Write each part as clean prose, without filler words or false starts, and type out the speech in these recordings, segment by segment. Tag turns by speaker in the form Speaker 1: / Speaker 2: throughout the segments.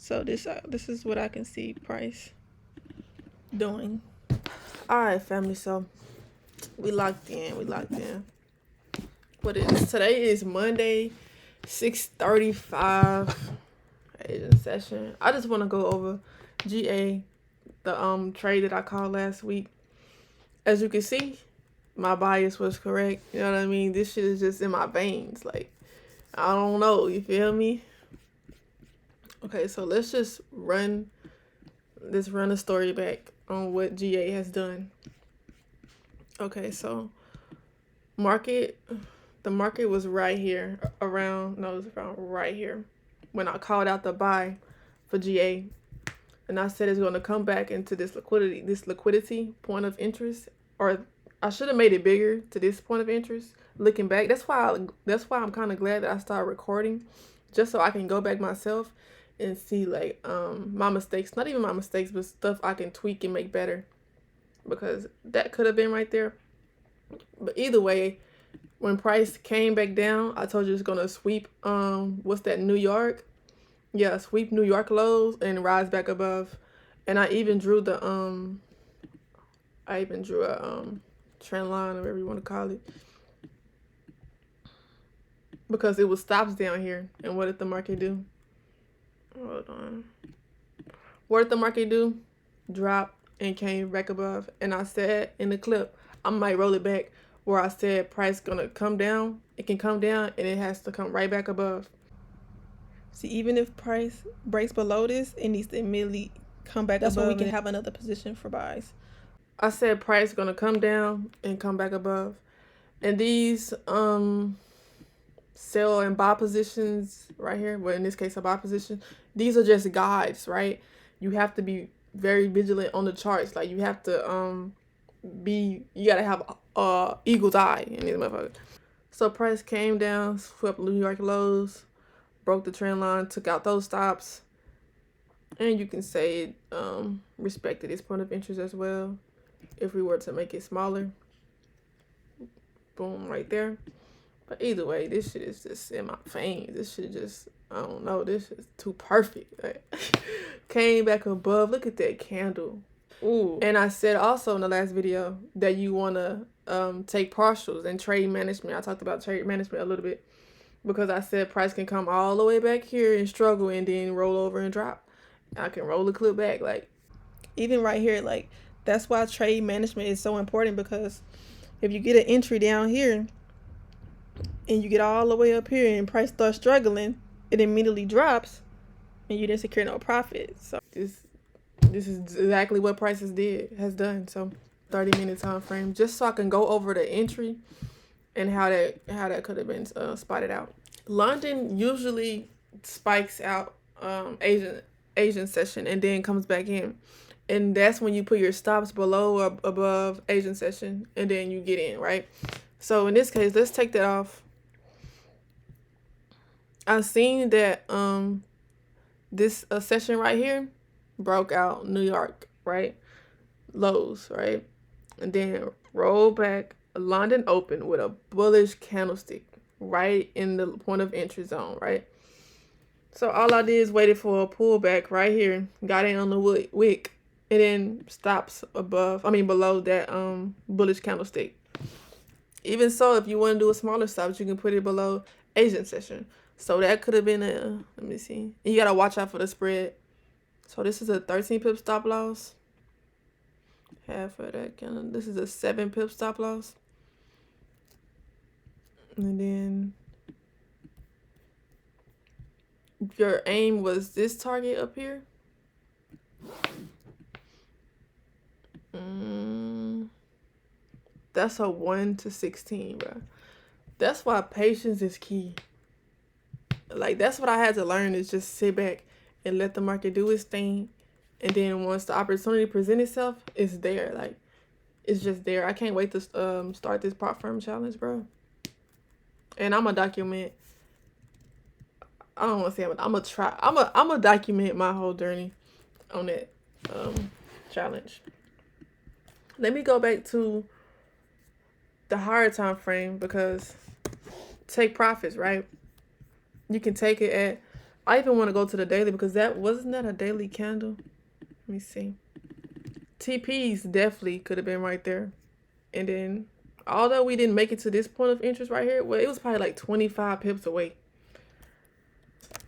Speaker 1: So this is what I can see price doing. All right, family. So we locked in. What is today? Is Monday, 6:35. Asian session. I just want to go over GA, the trade that I called last week. As you can see, my bias was correct. You know what I mean? This shit is just in my veins. Like, I don't know. You feel me? Okay, so let's just run a story back on what GA has done. Okay, so the market was right here it was around right here when I called out the buy for GA, and I said it's going to come back into this liquidity point of interest, or I should have made it bigger to this point of interest. Looking back, that's why I'm kind of glad that I started recording, just so I can go back myself and see like my mistakes, not even my mistakes, but stuff I can tweak and make better, because that could have been right there. But either way, when price came back down, I told you it's gonna sweep what's that, New York? Yeah, sweep New York lows and rise back above. And I even drew a trend line, or whatever you want to call it, because it was stops down here. And what did the market do? Hold on. What did the market do? Drop and came back above. And I said in the clip, I might roll it back, where I said price gonna come down. It can come down and it has to come right back above. See, even if price breaks below this, it needs to immediately come back above. That's when we can have another position for buys. I said price gonna come down and come back above. And these sell and buy positions right here, well, in this case a buy position, these are just guides, right? You have to be very vigilant on the charts. Like, you have to you gotta have eagle's eye in this motherfucker. So price came down, swept New York lows, broke the trend line, took out those stops, and you can say it respected its point of interest as well. If we were to make it smaller, boom, right there. But either way, this shit is just in my veins. This shit just, I don't know, this is too perfect. Like, came back above. Look at that candle. Ooh. And I said also in the last video that you want to take partials and trade management. I talked about trade management a little bit, because I said price can come all the way back here and struggle and then roll over and drop. I can roll the clip back. Like, even right here, like, that's why trade management is so important, because if you get an entry down here and you get all the way up here and price starts struggling, it immediately drops and you didn't secure no profit. So this is exactly what price has done. So 30-minute time frame, just so I can go over the entry and how that could have been spotted out. London usually spikes out Asian session and then comes back in, and that's when you put your stops below or above Asian session, and then you get in, right? So in this case, let's take that off. I've seen that this session right here broke out New York, right, lows, right, and then roll back London open with a bullish candlestick right in the point of entry zone, right? So all I did is waited for a pullback right here, got in on the wick, and then stops below that bullish candlestick. Even so, if you want to do a smaller stop, you can put it below Asian session. So that could have been let me see. And you gotta watch out for the spread. So this is a 13 pip stop loss. Half of that candle. This is a 7 pip stop loss. And then your aim was this target up here. That's a 1 to 16, bro. That's why patience is key. Like, that's what I had to learn, is just sit back and let the market do its thing. And then once the opportunity presents itself, it's there. Like, it's just there. I can't wait to start this prop firm challenge, bro. And I'm gonna document. I don't want to say I'm gonna try. I'm gonna document my whole journey on that challenge. Let me go back to the higher time frame, because take profits, right? You can take it at, I even want to go to the daily because wasn't that a daily candle? Let me see. TPs definitely could have been right there. And then, although we didn't make it to this point of interest right here, well, it was probably like 25 pips away.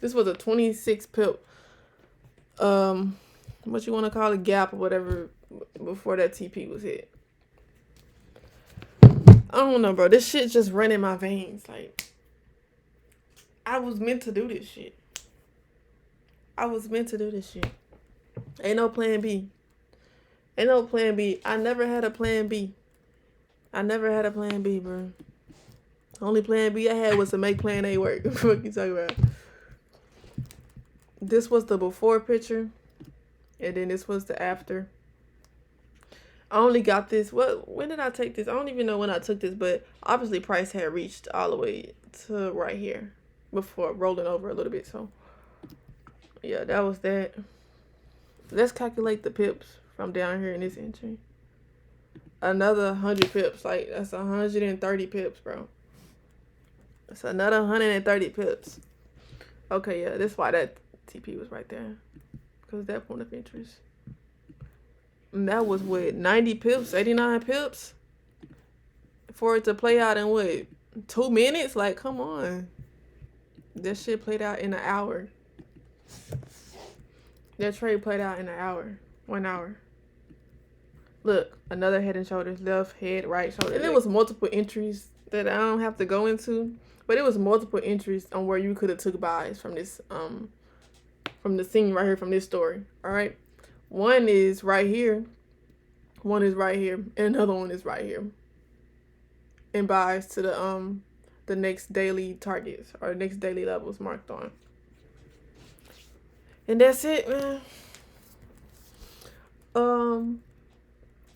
Speaker 1: This was a 26 pip, what you want to call it, gap or whatever, before that TP was hit. I don't know, bro. This shit just running my veins. Like, I was meant to do this shit. Ain't no plan B. I never had a plan B. Bro. Only plan B I had was to make plan A work. What you talking about? This was the before picture. And then this was the after. I only got this. When did I take this? I don't even know when I took this, but obviously price had reached all the way to right here before rolling over a little bit. So yeah, that was that. Let's calculate the pips from down here in this entry. Another 100 pips. Like, that's 130 pips, bro. That's another 130 pips. Okay, yeah, that's why that TP was right there. Because that point of interest. And that was what, 90 pips, 89 pips? For it to play out in what, 2 minutes? Like, come on. That shit played out in an hour. That trade played out in an hour. 1 hour. Look, another head and shoulders, left head, right shoulder. And there was multiple entries that I don't have to go into, but it was multiple entries on where you could have took buys from this, from the scene right here, from this story. All right, one is right here, one is right here, and another one is right here. And buys to the next daily targets or next daily levels marked on. And that's it, man.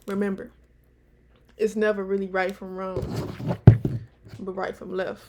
Speaker 1: Remember, it's never really right from wrong, but right from left.